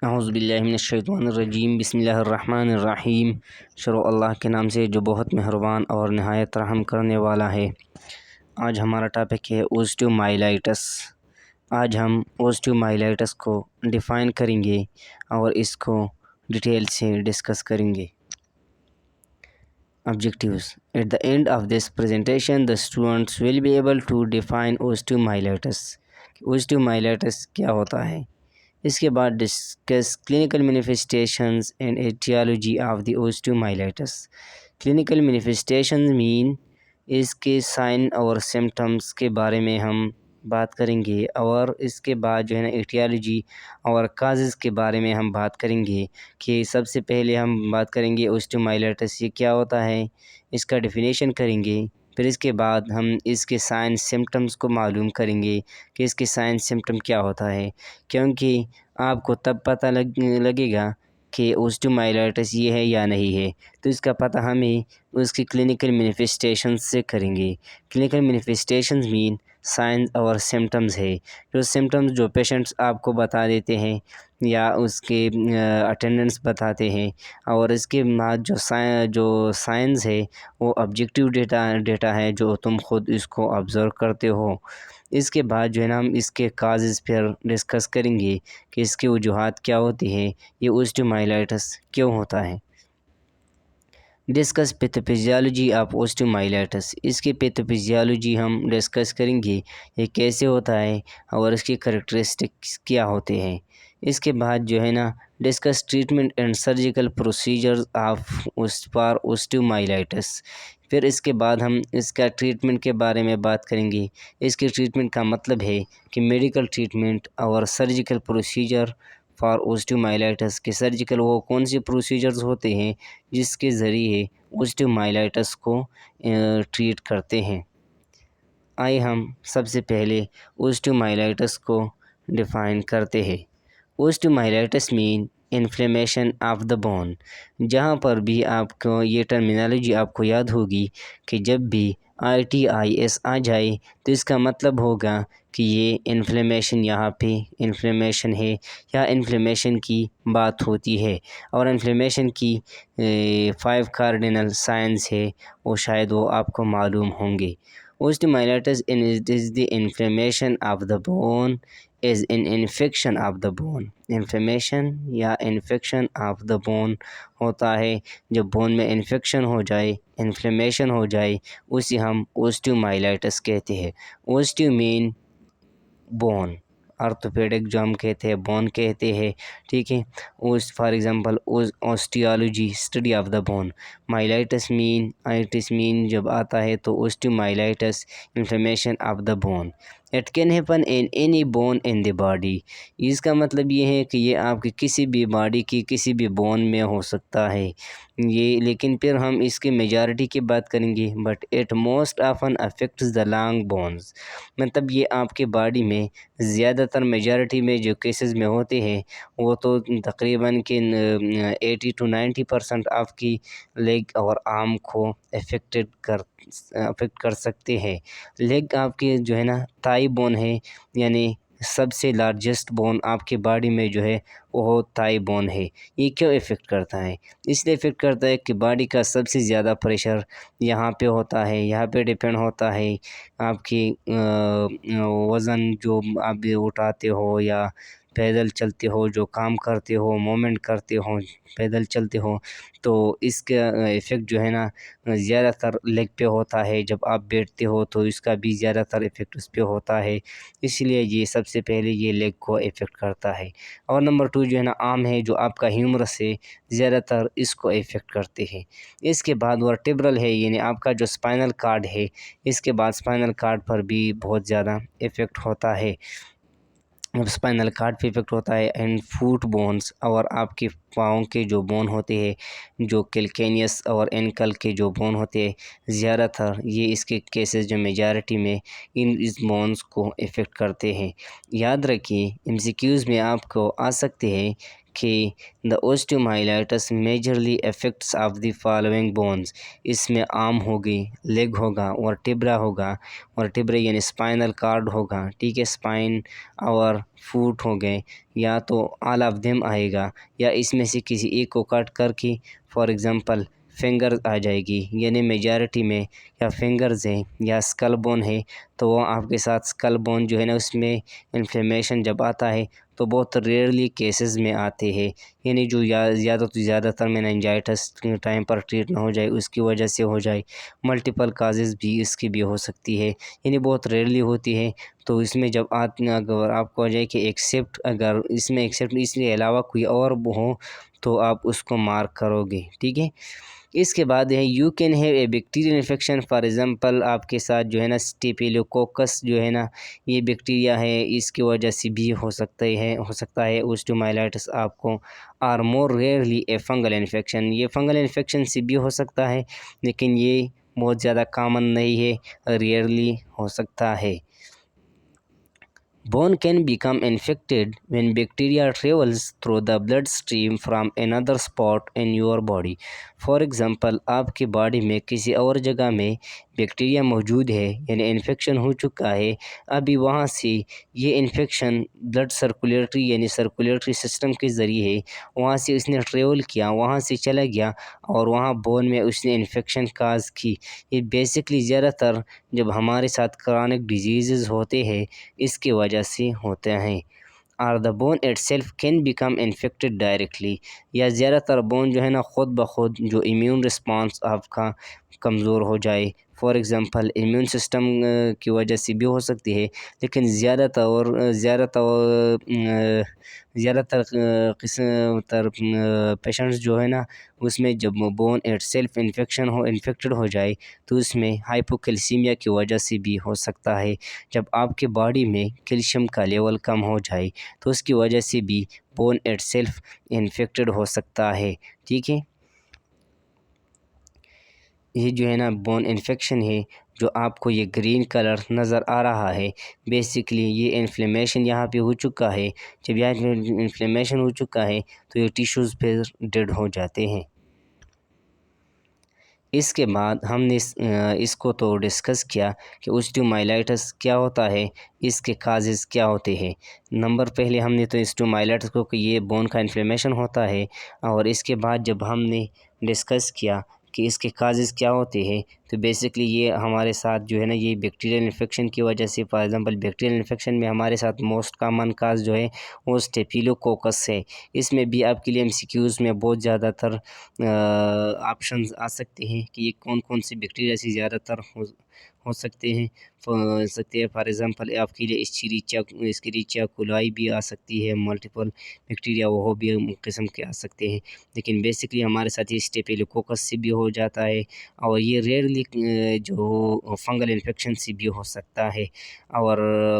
اعوذ باللہ من الشیطان الرجیم، بسم اللہ الرحمن الرحیم۔ شروع اللہ کے نام سے جو بہت مہربان اور نہایت رحم کرنے والا ہے۔ آج ہمارا ٹاپک ہے اوسٹیومائلائٹس۔ آج ہم اوسٹیومائلائٹس کو ڈیفائن کریں گے اور اس کو ڈیٹیل سے ڈسکس کریں گے۔ Objectives: At the end of this presentation, the students will be able to define osteomyelitis. Osteomyelitis کیا ہوتا ہے؟ اس کے بعد discuss clinical manifestations and etiology of the osteomyelitis. Clinical manifestations مین اس کے سائن اور سمٹمس کے بارے میں ہم بات کریں گے، اور اس کے بعد جو ہے نا ایٹیالوجی اور کازز کے بارے میں ہم بات کریں گے کہ سب سے پہلے ہم بات کریں گے اوسٹیومائلائٹس یہ کیا ہوتا ہے، اس کا ڈیفینیشن کریں گے۔ پھر اس کے بعد ہم اس کے سائن سمٹمس کو معلوم کریں گے کہ اس کے سائن سمٹم کیا ہوتا ہے، کیونکہ آپ کو تب پتہ لگے گا کہ اوسٹیومائلائٹس یہ ہے یا نہیں ہے، تو اس کا پتہ ہمیں اس کی کلینکل مینیفیسٹیشنز سے کریں گے۔ کلینکل مینیفیسٹیشنز مین سائنز اور سمٹمز ہے، جو سمٹمز جو پیشنٹس آپ کو بتا دیتے ہیں یا اس کے اٹینڈنٹس بتاتے ہیں، اور اس کے بعد جو سائنز ہے وہ آبجیکٹیو ڈیٹا ہے جو تم خود اس کو آبزرو کرتے ہو۔ اس کے بعد جو ہے نا ہم اس کے کازز پھر ڈسکس کریں گے کہ اس کی وجوہات کیا ہوتی ہیں، یہ اوسٹیومائلائٹس کیوں ہوتا ہے۔ ڈسکس پیتھوفیزیالوجی آف اوسٹیومائلائٹس، اس کی پیتھوفیزیالوجی ہم ڈسکس کریں گے، یہ کیسے ہوتا ہے اور اس کی کریکٹرسٹکس کیا ہوتے ہیں۔ اس کے بعد جو ہے نا discuss treatment and surgical procedures for osteomyelitis. پھر اس کے بعد ہم اس کا ٹریٹمنٹ کے بارے میں بات کریں گے۔ اس کے ٹریٹمنٹ کا مطلب ہے کہ میڈیکل ٹریٹمنٹ اور سرجیکل پروسیجر فار اوسٹیومائلائٹس کے سرجیکل وہ کون سے پروسیجرز ہوتے ہیں جس کے ذریعے اوسٹیومائلائٹس کو ٹریٹ کرتے ہیں۔ آئے ہم سب سے پہلے اوسٹیومائلائٹس کو ڈیفائن کرتے ہیں۔ اوسٹیومائلائٹس مین انفلیمیشن آف دا بون۔ جہاں پر بھی آپ کو یہ ٹرمینالوجی آپ کو یاد ہوگی کہ جب بھی ITIS آ جائے تو اس کا مطلب ہوگا کہ یہ انفلیمیشن، یہاں پہ انفلیمیشن ہے یا انفلیمیشن کی بات ہوتی ہے، اور انفلیمیشن کی 5 کارڈینل سائنز ہے، وہ شاید وہ آپ کو معلوم ہوں گے۔ اوسٹیومائلائٹس is the inflammation of the bone is an infection of the bone۔ Inflammation یا انفیکشن آف دا بون ہوتا ہے جب بون میں انفیکشن ہو جائے، انفلیمیشن ہو جائے، اسے ہم اوسٹیومائلائٹس کہتے ہیں۔ اوسٹیو مین بون، آرتھوپیڈک جو ہم کہتے ہیں بون کہتے ہیں، ٹھیک ہے۔ For example osteology study of the bone, myelitis مین جب آتا ہے تو osteomyelitis inflammation of the bone. It can happen in any bone in the body. اس کا مطلب یہ ہے کہ یہ آپ کی کسی بھی باڈی کی کسی بھی بون میں ہو سکتا ہے یہ، لیکن پھر ہم اس کی میجارٹی کی بات کریں گے۔ But it most often affects the long bones, مطلب یہ آپ کے باڈی میں زیادہ تر میجارٹی میں جو کیسز میں ہوتے ہیں وہ تو تقریباً کہ 80 to 90% آپ کی لیگ اور آرم کو افیکٹ کر سکتے ہیں۔ لیگ آپ کی جو ہے نا تھائی بون ہے، یعنی سب سے لارجسٹ بون آپ کے باڈی میں جو ہے وہ تھائی بون ہے۔ یہ کیوں افیکٹ کرتا ہے؟ اس لیے افیکٹ کرتا ہے کہ باڈی کا سب سے زیادہ پریشر یہاں پہ ہوتا ہے، یہاں پہ ڈیپینڈ ہوتا ہے آپ کی وزن جو آپ اٹھاتے ہو یا پیدل چلتے ہو، جو کام کرتے ہو، مومنٹ کرتے ہو، پیدل چلتے ہو، تو اس کا افیکٹ جو ہے نا زیادہ تر لیگ پہ ہوتا ہے۔ جب آپ بیٹھتے ہو تو اس کا بھی زیادہ تر افیکٹ اس پہ ہوتا ہے، اس لیے یہ سب سے پہلے یہ لیگ کو افیکٹ کرتا ہے۔ اور نمبر 2 جو ہے نا آرم ہے، جو آپ کا ہیومرس ہے، زیادہ تر اس کو افیکٹ کرتے ہیں۔ اس کے بعد ورٹیبرل ہے، یعنی آپ کا جو اسپائنل کارڈ ہے، اس کے بعد اسپائنل کارڈ پر بھی بہت زیادہ افیکٹ ہوتا ہے، اسپائنل کارڈ پہ افیکٹ ہوتا ہے۔ اینڈ فوٹ بونز، اور آپ کے پاؤں کے جو بون ہوتے ہیں، جو کیلکینیس اور اینکل کے جو بون ہوتے ہیں، زیادہ تر یہ اس کے کیسز جو میجارٹی میں اس بونز کو افیکٹ کرتے ہیں۔ یاد رکھیے MCQs میں آپ کو آ سکتے ہیں کہ the osteomyelitis majorly affects of the following bones, اس میں آرم ہوگی، لیگ ہوگا، ورٹیبرا ہوگا، ورٹیبرا یعنی اسپائنل کارڈ ہوگا، ٹھیک ہے، اسپائن اور فوٹ ہو گئے، یا تو آل آف دیم آئے گا، یا اس میں سے کسی ایک کو کٹ کر کے فار ایگزامپل فنگر آ جائے گی، یعنی میجارٹی میں یا فنگرز ہیں یا اسکل بون ہے تو وہ آپ کے ساتھ اسکل بون جو ہے نا اس میں انفلیمیشن جب آتا ہے تو بہت ریئرلی کیسز میں آتے ہیں، یعنی جو زیادہ تر میننجائٹس ٹائم پر ٹریٹ نہ ہو جائے اس کی وجہ سے ہو جائے، ملٹیپل کازز بھی اس کی بھی ہو سکتی ہے، یعنی بہت ریئرلی ہوتی ہے۔ تو اس میں جب اگر آپ کو ہو جائے کہ ایکسیپٹ، اگر اس میں ایکسیپٹ اس کے علاوہ کوئی اور ہو تو آپ اس کو مارک کرو گے، ٹھیک ہے۔ اس کے بعد ہے you can have a bacterial infection, for example آپ کے ساتھ جو ہے نا اسٹیپیلوکوکس جو ہے نا یہ بیکٹیریا ہے، اس کی وجہ سے بھی ہو سکتا ہے اوسٹیومائلائٹس آپ کو، or more rarely a fungal infection, یہ فنگل انفیکشن سے بھی ہو سکتا ہے لیکن یہ بہت زیادہ کامن نہیں ہے، ریئرلی ہو سکتا ہے۔ Bone can become infected when bacteria travels through the bloodstream from another spot in your body. For example، آپ کی باڈی میں کسی اور جگہ میں بیکٹیریا موجود ہے، یعنی انفیکشن ہو چکا ہے، ابھی وہاں سے یہ انفیکشن بلڈ سرکولیٹری یعنی سرکولیٹری سسٹم کے ذریعے وہاں سے اس نے ٹریول کیا، وہاں سے چلا گیا اور وہاں بون میں اس نے انفیکشن کاز کی۔ یہ بیسکلی زیادہ تر جب ہمارے ساتھ کرونک ڈیزیزز ہوتے ہیں اس کی وجہ سے ہوتے ہیں۔ اور دا bone it self can become infected directly, یا زیادہ تر بون جو ہے نا خود بخود جو امیون رسپانس آپ کا کمزور ہو جائے، فار ایگزامپل امیون سسٹم کی وجہ سے بھی ہو سکتی ہے، لیکن زیادہ تر پیشنٹس جو ہے نا اس میں جب بون اٹ سیلف انفیکٹڈ ہو جائے تو اس میں ہائپوکیلسیمیا کی وجہ سے بھی ہو سکتا ہے، جب آپ کے باڈی میں کیلشیم کا لیول کم ہو جائے تو اس کی وجہ سے بھی بون اٹ سیلف انفیکٹڈ ہو سکتا ہے، ٹھیک ہے۔ یہ جو ہے نا بون انفیکشن ہے جو آپ کو یہ گرین کلر نظر آ رہا ہے، بیسکلی یہ انفلیمیشن یہاں پہ ہو چکا ہے، جب یہاں انفلیمیشن ہو چکا ہے تو یہ ٹیشوز پھر ڈیڈ ہو جاتے ہیں۔ اس کے بعد ہم نے اس کو تو ڈسکس کیا کہ اوسٹیومائلائٹس کیا ہوتا ہے، اس کے کازز کیا ہوتے ہیں۔ پہلے ہم نے تو اوسٹیومائلائٹس کو کہ یہ بون کا انفلیمیشن ہوتا ہے، اور اس کے بعد جب ہم نے ڈسکس کیا کہ اس کے کازز کیا ہوتے ہیں تو بیسکلی یہ ہمارے ساتھ جو ہے نا یہ بیکٹیریل انفیکشن کی وجہ سے، فار ایگزامپل بیکٹیریل انفیکشن میں ہمارے ساتھ موسٹ کامن کاز جو ہے وہ اسٹیفیلوکوکس ہے۔ اس میں بھی آپ کے لیے MCQs میں بہت زیادہ تر آپشنز آ سکتے ہیں کہ یہ کون کون سی بیکٹیریا سے زیادہ تر ہو سکتے ہیں، فار ایگزامپل آپ کے لیے اسکریچیا کولائی بھی آ سکتی ہے، ملٹیپل بیکٹیریا وہ بھی قسم کے آ سکتے ہیں، لیکن بیسکلی ہمارے ساتھ یہ اسٹیفیلوکوکس سے بھی ہو جاتا ہے، اور یہ ریئرلی جو فنگل انفیکشن سے بھی ہو سکتا ہے، اور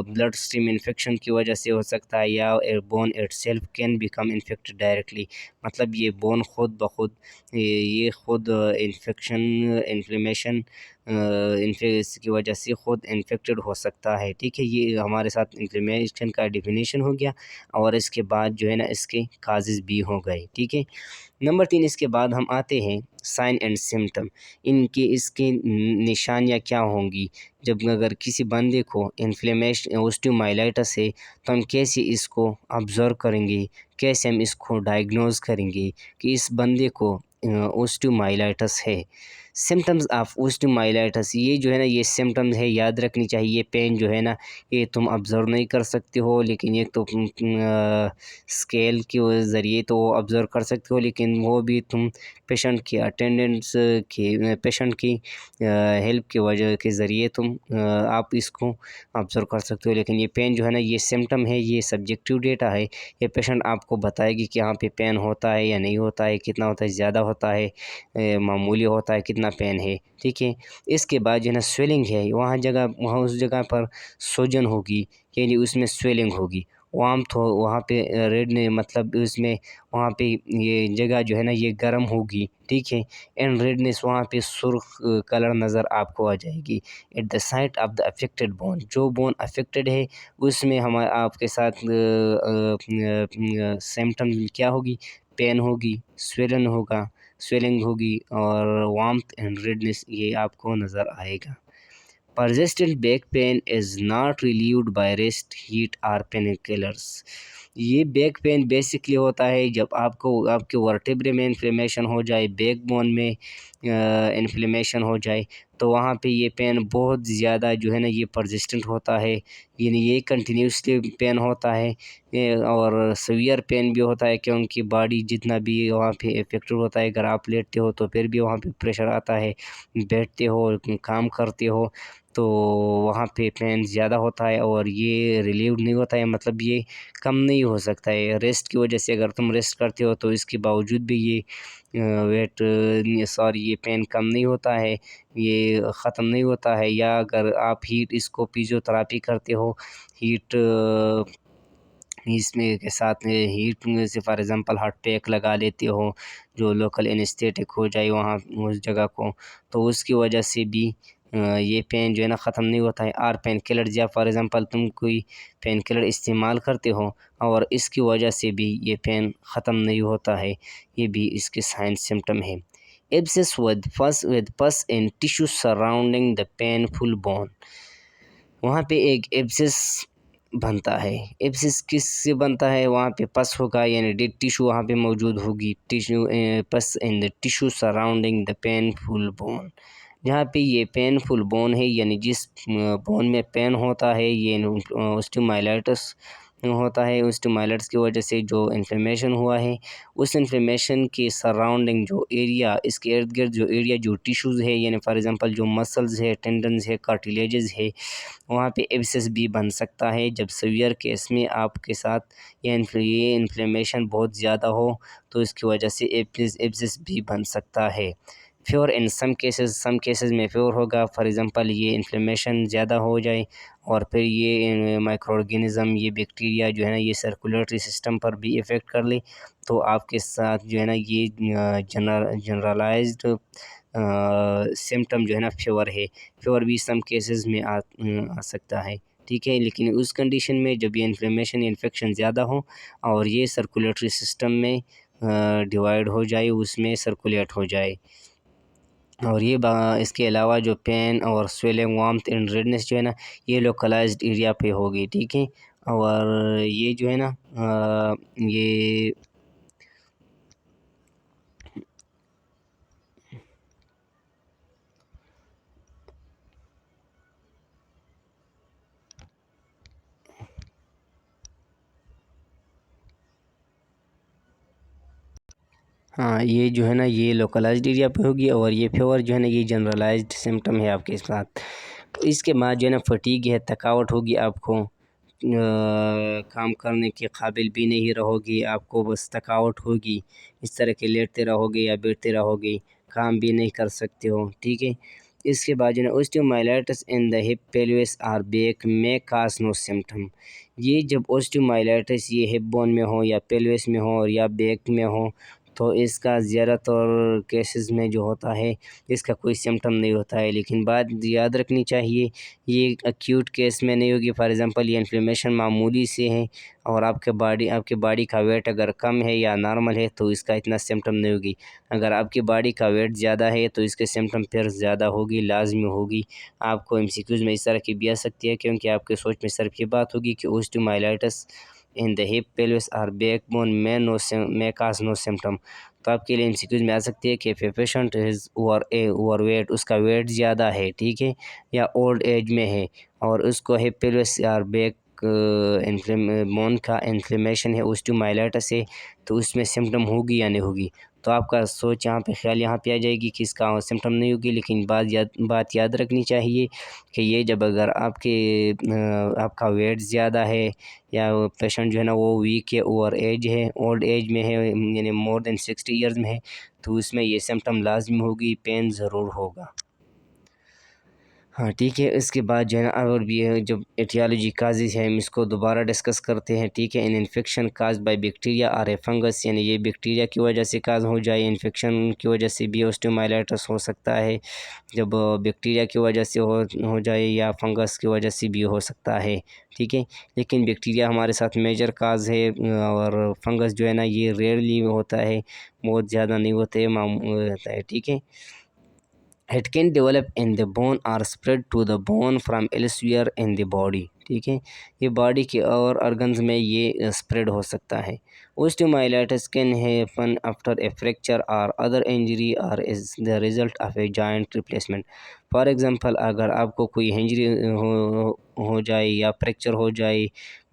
بلڈ اسٹریم انفیکشن کی وجہ سے ہو سکتا ہے، یا bone it self can become infected directly, مطلب یہ بون خود بخود یہ خود انفلیمیشن کی وجہ سے خود انفیکٹڈ ہو سکتا ہے، ٹھیک ہے۔ یہ ہمارے ساتھ انفلیمیشن کا ڈیفینیشن ہو گیا، اور اس کے بعد جو ہے نا اس کے کازز بھی ہو گئے، ٹھیک ہے۔ 3 اس کے بعد ہم آتے ہیں سائن اینڈ سمٹم، اس کی نشانیاں کیا ہوں گی جب اگر کسی بندے کو انفلیمیشن اوسٹیومائلائٹس ہے تو ہم کیسے اس کو آبزرو کریں گے، کیسے ہم اس کو ڈائگنوز کریں گے کہ اس بندے کو اوسٹیومائلائٹس ہے۔ سمٹمز آف اوسٹیومائلائٹس، یہ جو ہے نا یہ سمٹمز ہے، یاد رکھنی چاہیے۔ یہ پین جو ہے نا یہ تم آبزرو نہیں کر سکتے ہو، لیکن یہ تو اسکیل کے ذریعے تو آبزرو کر سکتے ہو، لیکن وہ بھی تم پیشنٹ کی اٹینڈنس کی پیشنٹ کی ہیلپ کی وجہ کے ذریعے آپ اس کو آبزرو کر سکتے ہو، لیکن یہ پین جو ہے نا یہ سمٹم ہے، یہ سبجیکٹیو ڈیٹا ہے، یہ پیشنٹ آپ کو بتائے گی کہ یہاں پہ پین ہوتا ہے یا نہیں ہوتا ہے، کتنا ہوتا ہے، زیادہ ہوتا ہے، معمولی ہوتا ہے، کتنا پین ہے، ٹھیک ہے۔ اس کے بعد جو ہے نا سویلنگ ہے، وہاں اس جگہ پر سوجن ہوگی، یعنی اس میں سویلنگ ہوگی، وارمتھ ہو وہاں پہ ریڈ نے مطلب اس میں وہاں پہ یہ جگہ جو ہے نا یہ گرم ہوگی، ٹھیک ہے، اینڈ ریڈنس وہاں پہ سرخ کلر نظر آپ کو آ جائے گی at the site of the affected bone. جو بون افیکٹڈ ہے اس میں آپ کے ساتھ سمٹم کیا ہوگی؟ پین ہوگی، سویلنگ ہوگی اور وارمتھ اینڈ ریڈنس یہ آپ کو نظر آئے گا. Persistent back pain is not relieved by rest, heat or painkillers. یہ بیک پین بیسکلی ہوتا ہے جب آپ کے ورٹیبرے میں انفلیمیشن ہو جائے، بیک بون میں انفلیمیشن ہو جائے تو وہاں پہ یہ پین بہت زیادہ جو ہے نا یہ پرزسٹنٹ ہوتا ہے، یعنی یہ کنٹینیوسلی پین ہوتا ہے اور سویئر پین بھی ہوتا ہے کیونکہ باڈی جتنا بھی وہاں پہ افیکٹڈ ہوتا ہے، اگر آپ لیٹتے ہو تو پھر بھی وہاں پہ پریشر آتا ہے، بیٹھتے ہو کام کرتے ہو تو وہاں پہ پین زیادہ ہوتا ہے اور یہ ریلیو نہیں ہوتا ہے، مطلب یہ کم نہیں ہو سکتا ہے ریسٹ کی وجہ سے. اگر تم ریسٹ کرتے ہو تو اس کے باوجود بھی یہ پین کم نہیں ہوتا ہے، یہ ختم نہیں ہوتا ہے. یا اگر آپ ہیٹ اس کو فزیوتھراپی کرتے ہو، ہیٹ اس میں کے ساتھ ہیٹ میں سے فار ایگزامپل ہارٹ پیک لگا لیتے ہو جو لوکل انیستھیٹک ہو جائے وہاں اس جگہ کو، تو اس کی وجہ سے بھی یہ پین جو ہے نا ختم نہیں ہوتا ہے. اور پین کلر یا فار ایگزامپل تم کوئی پین کلر استعمال کرتے ہو اور اس کی وجہ سے بھی یہ پین ختم نہیں ہوتا ہے، یہ بھی اس کے سائن سمٹم ہے. Abscess with pus in tissue surrounding the painful bone. وہاں پہ ایک ایبسس بنتا ہے. ایبسس کس سے بنتا ہے؟ وہاں پہ پس ہوگا یعنی ڈیڈ ٹیشو وہاں پہ موجود ہوگی، pus in the tissue surrounding the painful bone. جہاں پہ یہ پینفل بون ہے یعنی جس بون میں پین ہوتا ہے یہ اوسٹیومائلائٹس ہوتا ہے. اوسٹیومائلائٹس کی وجہ سے جو انفلیمیشن ہوا ہے اس انفلیمیشن کے سراؤنڈنگ جو ایریا، اس کے ارد گرد جو ایریا جو ٹیشوز ہے یعنی فار ایگزامپل جو مسلز ہے، ٹینڈنز ہے، کارٹیلیجز ہے، وہاں پہ ایبسس بھی بن سکتا ہے. جب سیویئر کیس میں آپ کے ساتھ یہ انفلیمیشن بہت زیادہ ہو تو اس کی وجہ سے ایبسس بھی بن سکتا ہے. فیور ان سم کیسز میں فیور ہوگا، فار ایگزامپل یہ انفلیمیشن زیادہ ہو جائے اور پھر یہ مائکرو آرگینزم، یہ بیکٹیریا جو ہے نا یہ سرکولیٹری سسٹم پر بھی افیکٹ کر لے تو آپ کے ساتھ جو ہے نا یہ جنرلائزڈ سمٹم جو ہے نا فیور ہے. فیور بھی سم کیسز میں آ سکتا ہے، ٹھیک ہے، لیکن اس کنڈیشن میں جب یہ انفلیمیشن انفیکشن زیادہ ہو اور یہ سرکولیٹری سسٹم میں ڈیوائڈ ہو جائے، اس میں سرکولیٹ ہو جائے. اور یہ اس کے علاوہ جو پین اور سویلنگ، وارمتھ اینڈ ریڈنس جو ہے نا یہ لوکلائزڈ ایریا پہ ہوگی، ٹھیک ہے. اور یہ جو ہے نا یہ ہاں یہ جو ہے نا یہ لوکلائزڈ ایریا پہ ہوگی اور یہ فیور جو ہے نا یہ جنرلائزڈ سمٹم ہے آپ کے ساتھ. اس کے بعد جو ہے نا فٹیگ ہے، تھکاوٹ ہوگی، آپ کو کام کرنے کے قابل بھی نہیں رہو گی، آپ کو بس تھکاوٹ ہوگی، اس طرح کے لیٹتے رہو گے یا بیٹھتے رہو گے، کام بھی نہیں کر سکتے ہو، ٹھیک ہے. اس کے بعد جو ہے نا اوسٹیومائلائٹس ان دا ہپ، پیلوس اور بیک میں کاز نو سمٹم. یہ جب اوسٹیومائلائٹس یہ ہپ بون میں ہو یا پیلوس میں ہو یا بیک میں ہو تو اس کا زیادہ تر کیسز میں جو ہوتا ہے اس کا کوئی سمٹم نہیں ہوتا ہے. لیکن بات یاد رکھنی چاہیے یہ ایکیوٹ کیس میں نہیں ہوگی. فار ایگزامپل یہ انفلیمیشن معمولی سے ہے اور آپ کے باڈی کا ویٹ اگر کم ہے یا نارمل ہے تو اس کا اتنا سمٹم نہیں ہوگی. اگر آپ کی باڈی کا ویٹ زیادہ ہے تو اس کے سمٹم پھر زیادہ ہوگی، لازمی ہوگی. آپ کو MCQs میں اس طرح کی بھی آ سکتی ہے کیونکہ آپ کے سوچ میں صرف یہ بات ہوگی کہ اوسٹیومائلائٹس in the hip, pelvis or backbone may cause no symptom. تو آپ کے لیے MCQs میں آ سکتی ہے کہ if a patient is over weight، اس کا ویٹ زیادہ ہے، ٹھیک ہے، یا اولڈ ایج میں ہے اور اس کو ہپ، پیلوس اور بیک بون کا انفلیمیشن ہے، اوسٹیومائلائٹس ہے، تو اس میں سمٹم ہوگی یا نہیں ہوگی. تو آپ کا سوچ یہاں پہ خیال یہاں پہ آ جائے گی کہ اس کا سمٹم نہیں ہوگی. لیکن بات یاد رکھنی چاہیے کہ یہ جب اگر آپ کا ویٹ زیادہ ہے یا پیشنٹ جو ہے نا وہ ویک ہے، اوور ایج ہے، اولڈ ایج میں ہے یعنی مور دین 60 ایئرز میں ہے تو اس میں یہ سمٹم لازمی ہوگی، پین ضرور ہوگا. ہاں ٹھیک ہے، اس کے بعد جو ہے نا اور بھی ہے جب ایٹیالوجی کازز ہے ہم اس کو دوبارہ ڈسکس کرتے ہیں. ٹھیک ہے، ان انفیکشن کاز بائی بیکٹیریا اور اے فنگس، یعنی یہ بیکٹیریا کی وجہ سے کاز ہو جائے، انفیکشن کی وجہ سے بھی اوسٹیومائلائٹس ہو سکتا ہے. جب بیکٹیریا کی وجہ سے ہو جائے یا فنگس کی وجہ سے بھی ہو سکتا ہے. ٹھیک ہے، لیکن بیکٹیریا ہمارے ساتھ میجر کاز ہے، اور فنگس جو ہے نا یہ ریئرلی ہوتا ہے، بہت زیادہ نہیں ہوتے، معمول ہوتا ہے. ٹھیک ہے، it can develop in the bone or spread to the bone from elsewhere in the body. ٹھیک ہے، یہ باڈی کے اور ارگنز میں یہ اسپریڈ ہو سکتا ہے. Osteomyelitis can happen after a fracture or other injury or is the result of a joint replacement. For example اگر آپ کو کوئی انجری ہو جائے یا فریکچر ہو جائے،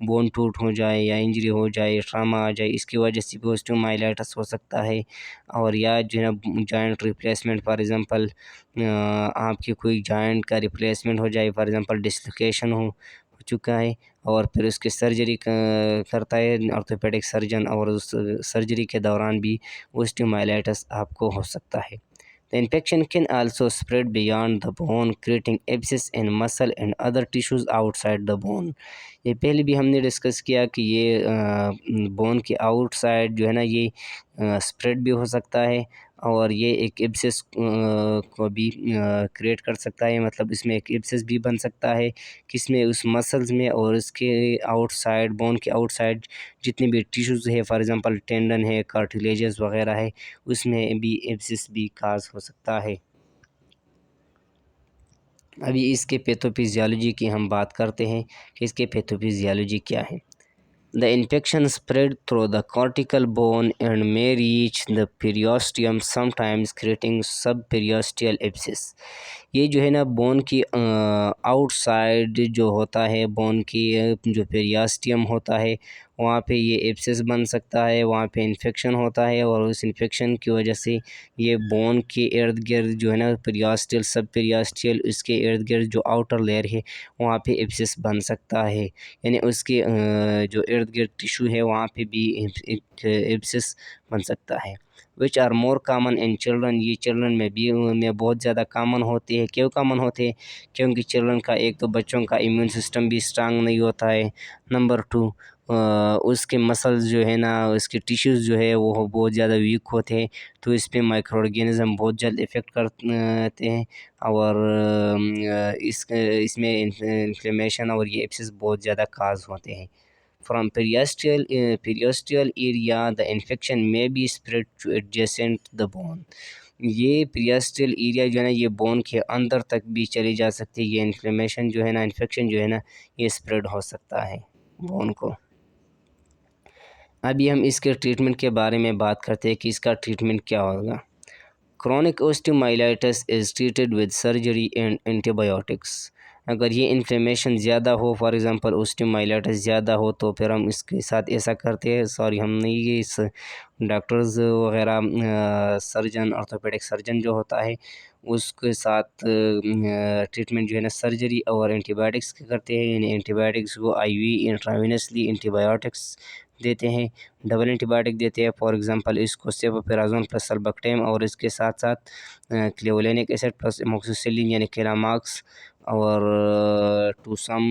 بون ٹوٹ ہو جائے یا انجری ہو جائے، ٹراما آ جائے، اس کی وجہ سے بھی اوسٹیومائلائٹس ہو سکتا ہے. اور یا جو ہے نا جوائنٹ ریپلیسمنٹ، فار ایگزامپل آپ کی کوئی جوائنٹ کا ریپلیسمنٹ ہو جائے، فار ایگزامپل ڈسلوکیشن ہو چکا ہے، اور پھر اس کی سرجری کرتا ہے آرتھوپیڈک سرجن، اور اس سرجری کے دوران بھی اوسٹیومائلائٹس آپ کو ہو سکتا ہے. The infection can also spread beyond the bone, creating abscess in muscle and other tissues outside the bone. یہ پہلے بھی ہم نے ڈسکس کیا کہ یہ بون کے آؤٹ سائڈ جو ہے نا یہ اسپریڈ بھی ہو سکتا ہے، اور یہ ایک ایبسس کو بھی کریٹ کر سکتا ہے. مطلب اس میں ایک ایبسس بھی بن سکتا ہے، کس میں اس مسلز میں، اور اس کے آؤٹ سائڈ، بون کے آؤٹ سائڈ جتنے بھی ٹیشوز ہے، فار ایگزامپل ٹینڈن ہے، کارٹیلیجز وغیرہ ہے، اس میں بھی ایبسس بھی کاز ہو سکتا ہے. ابھی اس کے پیتھوفیزیالوجی کی ہم بات کرتے ہیں کہ اس کے پیتھوفیزیالوجی کیا ہے. The infection spread through the cortical bone and may reach the periosteum, sometimes creating subperiosteal abscess. یہ جو ہے نا بون کی آؤٹ سائڈ جو ہوتا ہے، بون کی جو پیریاسٹیم ہوتا ہے، وہاں پہ یہ ایبسس بن سکتا ہے، وہاں پہ انفیکشن ہوتا ہے، اور اس انفیکشن کی وجہ سے یہ بون کے ارد گرد جو ہے نا پیریاسٹل، سب پیریاسٹل، اس کے ارد گرد جو آؤٹر لیئر ہے وہاں پہ ایبسس بن سکتا ہے. یعنی اس کے جو ارد گرد ٹیشو ہے وہاں پہ بھی ایبسس بن سکتا ہے. Which are more common in children, یہ چلڈرن میں بھی بہت زیادہ کامن ہوتے ہیں. کیوں کامن ہوتے ہیں؟ کیونکہ چلڈرن کا ایک تو بچوں کا امیون سسٹم بھی اسٹرانگ نہیں ہوتا ہے، نمبر 2 اس کے مسلز جو ہے نا، اس کے ٹیشوز جو ہے وہ بہت زیادہ ویک ہوتے ہیں، تو اس پہ مائکرو آرگینزم بہت جلد افیکٹ کرتے ہیں، اور اس میں انفلیمیشن اور یہ ایبسس بہت زیادہ کاز ہوتے ہیں. From periosteal area, the infection may be spread to adjacent the bone. یہ پیریاسٹل ایریا جو ہے نا یہ بون کے اندر تک بھی چلی جا سکتی ہے. یہ انفلیمیشن جو ہے نا، انفیکشن جو ہے نا، یہ اسپریڈ ہو سکتا ہے بون کو. ابھی ہم اس کے ٹریٹمنٹ کے بارے میں بات کرتے ہیں کہ اس کا ٹریٹمنٹ کیا ہوگا. Chronic osteomyelitis is treated with surgery and antibiotics. اگر یہ انفلیمیشن زیادہ ہو، فار ایگزامپل اوسٹیومائلائٹس زیادہ ہو، تو پھر ہم اس کے ساتھ ایسا کرتے ہیں، ہم نہیں، یہ اس ڈاکٹرز وغیرہ، سرجن، آرتھوپیڈک سرجن جو ہوتا ہے اس کے ساتھ ٹریٹمنٹ جو ہے نا سرجری اور اینٹی بایوٹکس کرتے ہیں. یعنی اینٹی بایوٹکس کو آئی وی انٹراوینسلی اینٹی بایوٹکس دیتے ہیں، ڈبل اینٹی بایوٹک دیتے ہیں. فار ایگزامپل اس کو سیفوپیرازون پلس سلبکٹیم، اور اس کے ساتھ ساتھ کلیولینک ایسڈ پلس اموکسیسلین یعنی کیلاماکس، اور ٹوسم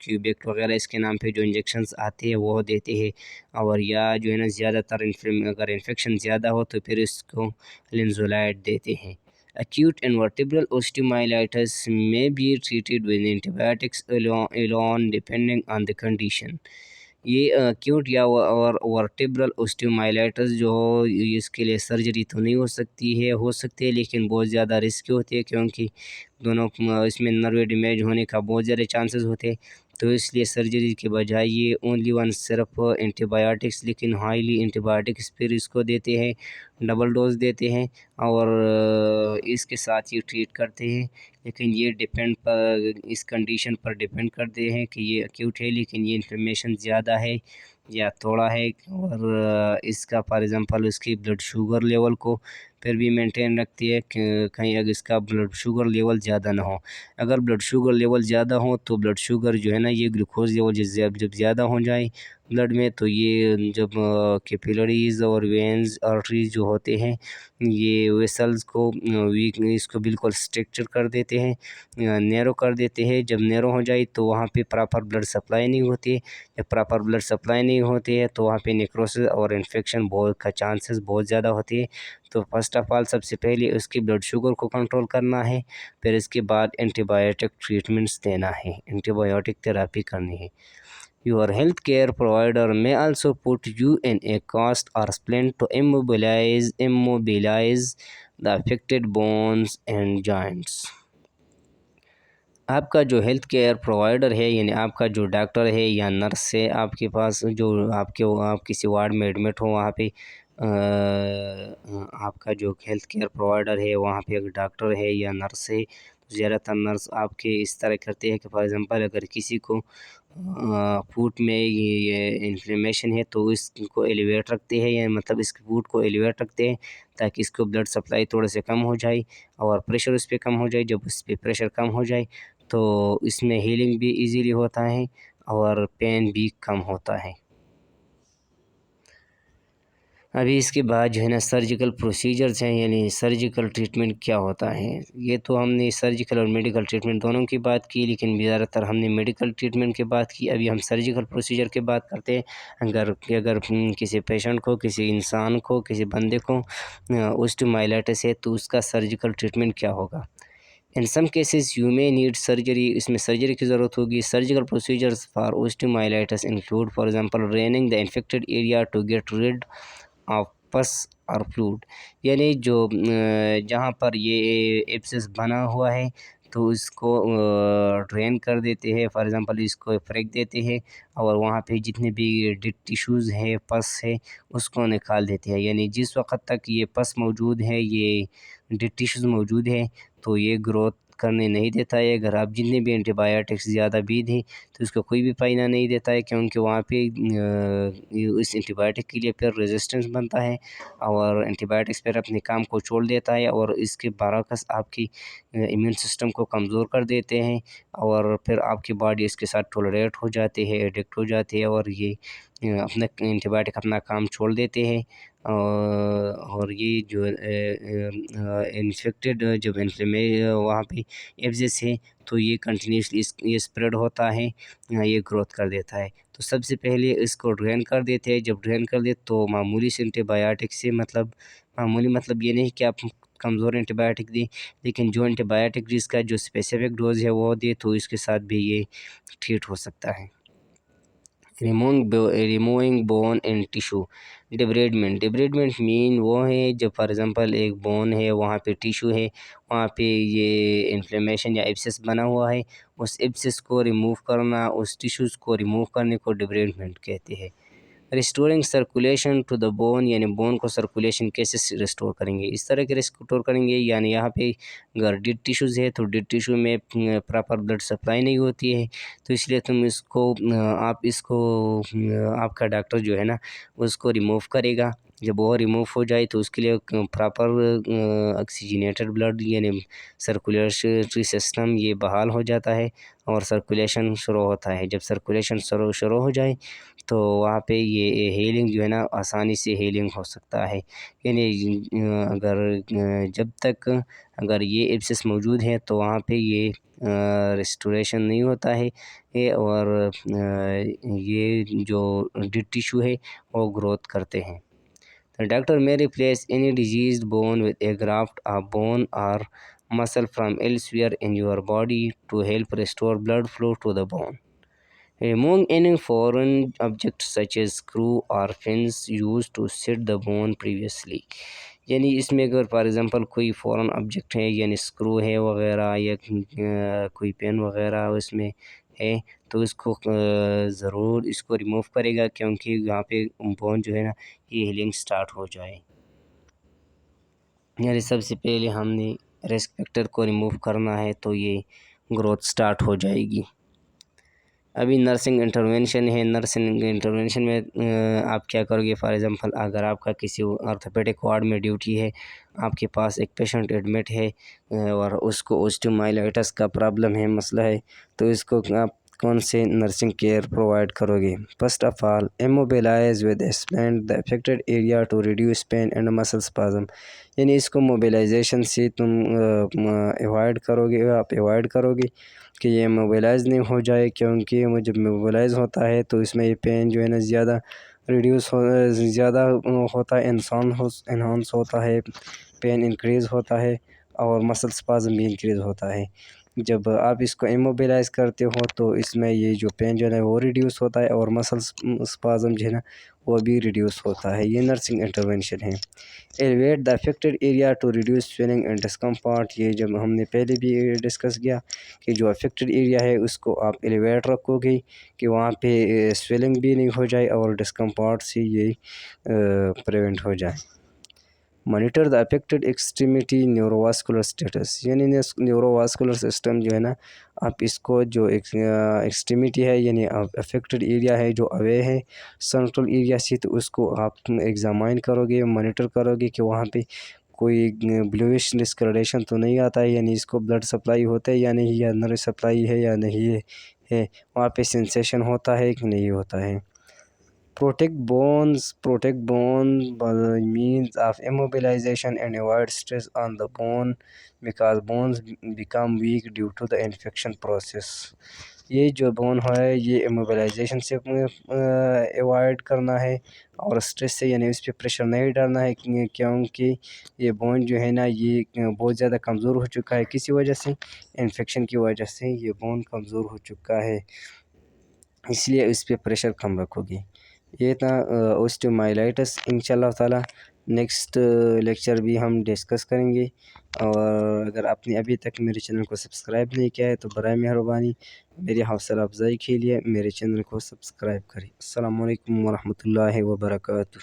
کیوبیک وغیرہ اس کے نام پہ جو انجیکشنز آتے ہیں وہ دیتے ہیں. اور یا جو ہے نا زیادہ تر اگر انفیکشن زیادہ ہو تو پھر اس کو لنزولائڈ دیتے ہیں. Acute and vertebral osteomyelitis may be treated with antibiotics alone depending on the condition. یہ ایکیوٹ یا ورٹیبرل اوسٹیومائلائٹس جو ہو، اس کے لیے سرجری تو نہیں ہو سکتی ہے، لیکن بہت زیادہ رسکی ہوتی ہے، کیونکہ دونوں اس میں نرو ڈیمیج ہونے کا بہت زیادہ چانسز ہوتے ہیں. تو اس لیے سرجری کے بجائے یہ اونلی ون صرف اینٹی بایوٹکس، لیکن ہائیلی اینٹی بایوٹکس پھر اس کو دیتے ہیں، ڈبل ڈوز دیتے ہیں، اور اس کے ساتھ یہ ٹریٹ کرتے ہیں. لیکن یہ اس کنڈیشن پر ڈپینڈ کرتے ہیں کہ یہ ایکیوٹ ہے لیکن یہ انفلیمیشن زیادہ ہے یا تھوڑا ہے، اور اس کا فار ایگزامپل اس کی بلڈ شوگر لیول کو پھر بھی مینٹین رکھتی ہے کہ کہیں اگر اس کا بلڈ شوگر لیول زیادہ نہ ہو. اگر بلڈ شوگر لیول زیادہ ہو تو بلڈ شوگر جو ہے نا یہ گلوکوز لیول جب زیادہ ہو جائے بلڈ میں تو یہ جب کیپیلریز اور وینز آرٹریز جو ہوتے ہیں یہ ویسلز کو ویک اس کو بالکل اسٹرکچر کر دیتے ہیں، نیرو کر دیتے ہیں. جب نیرو ہو جائے تو وہاں پہ پراپر بلڈ سپلائی نہیں ہوتی ہے. جب پراپر بلڈ سپلائی نہیں ہوتی ہے تو وہاں پہ نیکروسس اور انفیکشن کا چانسز بہت زیادہ ہوتی ہے. تو فرسٹ آف آل سب سے پہلے اس کی بلڈ شوگر کو کنٹرول کرنا ہے، پھر اس کے بعد اینٹی بایوٹک ٹریٹمنٹس دینا ہے، اینٹی بایوٹک تھراپی کرنی ہے. Your healthcare provider may also put you in a cast or splint to immobilize the affected bones and joints. آپ کا جو ہیلتھ کیئر پرووائڈر ہے یعنی آپ کا جو ڈاکٹر ہے یا نرس ہے آپ کے پاس جو آپ کسی وارڈ میں ایڈمٹ ہو وہاں پہ آپ کا جو ہیلتھ کیئر پرووائڈر ہے وہاں پہ ایک ڈاکٹر ہے یا نرس ہے. زیادہ تر نرس آپ کے اس طرح کرتے ہیں کہ فار ایگزامپل اگر کسی کو فوٹ میں یہ انفلیمیشن ہے تو اس کو ایلیویٹ رکھتے ہیں، یا مطلب اس فوٹ کو ایلیویٹ رکھتے ہیں تاکہ اس کو بلڈ سپلائی تھوڑے سے کم ہو جائے اور پریشر اس پہ کم ہو جائے. جب اس پہ پریشر کم ہو جائے تو اس میں ہیلنگ بھی ایزیلی ہوتا ہے اور پین بھی کم ہوتا ہے. ابھی اس کے بعد جو ہے نا سرجیکل پروسیجرز ہیں، یعنی سرجیکل ٹریٹمنٹ کیا ہوتا ہے. یہ تو ہم نے سرجیکل اور میڈیکل ٹریٹمنٹ دونوں کی بات کی، لیکن زیادہ تر ہم نے میڈیکل ٹریٹمنٹ کی بات کی. ابھی ہم سرجیکل پروسیجر کی بات کرتے ہیں. اگر کسی پیشنٹ کو، کسی انسان کو، کسی بندے کو اوسٹومائلائٹس ہے تو اس کا سرجیکل ٹریٹمنٹ کیا ہوگا. In some cases you may need surgery. اس میں سرجری کی ضرورت ہوگی. Surgical procedures for osteomyelitis include for example draining the infected area to get rid of pus or fluid. یعنی جو جہاں پر یہ ایبسس بنا ہوا ہے تو اس کو ڈرین کر دیتے ہیں، فار ایگزامپل اس کو پھینک دیتے ہیں اور وہاں پہ جتنے بھی ڈیڈ ٹیشوز ہیں، پس ہے، اس کو نکال دیتے ہیں. یعنی جس وقت تک یہ پس موجود ہے، یہ ڈیڈ ٹیشوز موجود ہے تو یہ گروتھ کرنے نہیں دیتا ہے. اگر آپ جتنے بھی اینٹی بایوٹکس زیادہ بھی دیں تو اس کو کوئی بھی فائدہ نہیں دیتا ہے، کیونکہ وہاں پہ اس اینٹی بایوٹک کے لیے پھر ریزسٹنس بنتا ہے اور اینٹی بایوٹکس پھر اپنے کام کو چھوڑ دیتا ہے اور اس کے برعکس آپ کی امیون سسٹم کو کمزور کر دیتے ہیں اور پھر آپ کی باڈی اس کے ساتھ ٹولریٹ ہو جاتی ہے، ایڈکٹ ہو جاتی ہے اور یہ اپنا اینٹی بایوٹک اپنا کام چھوڑ دیتے ہیں. اور یہ جو انفیکٹڈ جب وہاں پہ ایبزس ہے تو یہ کنٹینیوسلی یہ اسپریڈ ہوتا ہے، یہ گروتھ کر دیتا ہے. تو سب سے پہلے اس کو ڈرین کر دیتے ہیں. جب ڈرین کر دیتے تو معمولی سے اینٹی بایوٹک سے معمولی مطلب یہ نہیں کہ آپ کمزور اینٹی بایوٹک دیں، لیکن جو اینٹی بایوٹک جس کا جو اسپیسیفک ڈوز ہے وہ دے تو اس کے ساتھ بھی یہ ٹریٹ ہو سکتا ہے. ریموونگ بون اینڈ ٹیشو ڈیبریڈمنٹ مین وہ ہے جب فار ایگزامپل ایک بون ہے وہاں پہ ٹیشو ہے، وہاں پہ یہ انفلیمیشن یا ایبسس بنا ہوا ہے، اس ایبسس کو ریموو کرنا، اس ٹیشوز کو ریموو کرنے کو ڈیبریڈمنٹ کہتے ہیں. Restoring circulation to the bone یعنی بون کو سرکولیشن کیسے ریسٹور کریں گے، اس طرح کے ریسٹور کریں گے. یعنی یہاں پہ اگر ڈیڈ ٹیشوز ہے تو ڈیڈ ٹیشو میں پراپر بلڈ سپلائی نہیں ہوتی ہے تو اس لیے تم اس کو آپ کا ڈاکٹر جو ہے نا اس کو ریموو کرے گا. جب وہ ریموو ہو جائے تو اس کے لیے پراپر آکسیجنیٹڈ بلڈ یعنی سرکولیٹری سسٹم یہ بحال ہو جاتا ہے اور سرکولیشن شروع ہوتا ہے. جب سرکولیشن شروع ہو جائے تو وہاں پہ یہ ہیلنگ جو ہے نا آسانی سے ہیلنگ ہو سکتا ہے. یعنی جب تک اگر یہ ایبسس موجود ہے تو وہاں پہ یہ ریسٹوریشن نہیں ہوتا ہے اور یہ جو ڈیڈ ٹیشو ہے وہ گروتھ کرتے ہیں. The doctor may replace any diseased bone with a graft of bone or muscle from elsewhere in your body to help restore blood flow to the bone. Removing any foreign object such as screw or pins used to set the bone previously. یعنی اس میں اگر for example کوئی فورن object ہے یعنی screw ہے وغیرہ یا کوئی پین وغیرہ اس میں ہے تو اس کو ضرور اس کو ریموو کرے گا، کیونکہ یہاں پہ بون جو ہے نا یہ ہیلنگ سٹارٹ ہو جائے. یعنی سب سے پہلے ہم نے رسک فیکٹر کو ریموو کرنا ہے تو یہ گروتھ سٹارٹ ہو جائے گی. ابھی نرسنگ انٹرونشن ہے، نرسنگ انٹرونشن میں آپ کیا کرو گے؟ فار ایگزامپل اگر آپ کا کسی آرتھوپیڈک وارڈ میں ڈیوٹی ہے، آپ کے پاس ایک پیشنٹ ایڈمٹ ہے اور اس کو اوسٹیومائلائٹس کا پرابلم ہے، مسئلہ ہے، تو اس کو آپ کون سے نرسنگ کیئر پرووائڈ کرو گے؟ First of all immobilize with explain the affected area to reduce pain and muscle spasm. یعنی اس کو موبیلائزیشن سے تم ایوائڈ کرو گے، آپ ایوائڈ کرو گے کہ یہ موبیلائز نہیں ہو جائے، کیونکہ جب موبیلائز ہوتا ہے تو اس میں یہ پین جو ہے نا زیادہ ریڈیوس زیادہ ہوتا ہے، انہانس ہوتا ہے، پین انکریز ہوتا ہے اور مسل اسپازم بھی انکریز ہوتا ہے۔ جب آپ اس کو ایموبیلائز کرتے ہو تو اس میں یہ جو پین جو ہے نا وہ ریڈیوس ہوتا ہے اور مسل اسپازم جو ہے نا وہ بھی ریڈیوس ہوتا ہے۔ یہ نرسنگ انٹرونشن ہے۔ Elevate the affected area to reduce swelling and discomfort, یہ جب ہم نے پہلے بھی ڈسکس کیا کہ جو افیکٹڈ ایریا ہے اس کو آپ ایلیویٹ رکھو گے کہ وہاں پہ سویلنگ بھی نہیں ہو جائے اور ڈسکمفارٹ سے یہ پریونٹ ہو جائے۔ مانیٹر دا افیکٹڈ ایکسٹریمیٹی نیوروواسکولر اسٹیٹس، یعنی نیوروواسکولر سسٹم جو ہے نا آپ اس کو جو ایکسٹریمیٹی ہے یعنی افیکٹڈ ایریا ہے جو اوے ہے سینٹرل ایریا سے، تو اس کو آپ ایگزامائن کرو گے، مانیٹر کرو گے کہ وہاں پہ کوئی بلوئش ڈسکلریشن تو نہیں آتا ہے، یعنی اس کو بلڈ سپلائی ہوتا ہے یا نہیں، یا نرو سپلائی ہے یا نہیں ہے، وہاں پہ سینسیشن ہوتا ہے کہ نہیں ہوتا ہے۔ protect bone by means of immobilization and avoid stress on the bone because bones become weak due to the infection process. یہ جو بون ہے یہ اموبلائزیشن سے ایوائڈ کرنا ہے اور سٹریس سے یعنی اس پہ پریشر نہیں ڈالنا ہے، کیونکہ یہ بون جو ہے نا یہ بہت زیادہ کمزور ہو چکا ہے، کسی وجہ سے انفیکشن کی وجہ سے یہ بون کمزور ہو چکا ہے، اس لیے اس پہ پریشر کم رکھو گے۔ یہ تھا اوسٹیومائلائٹس۔ انشاءاللہ تعالیٰ نیکسٹ لیکچر بھی ہم ڈسکس کریں گے، اور اگر آپ نے ابھی تک میرے چینل کو سبسکرائب نہیں کیا ہے تو برائے مہربانی میری حوصلہ افزائی کے لیے میرے چینل کو سبسکرائب کریں۔ السلام علیکم ورحمۃ اللہ وبرکاتہ۔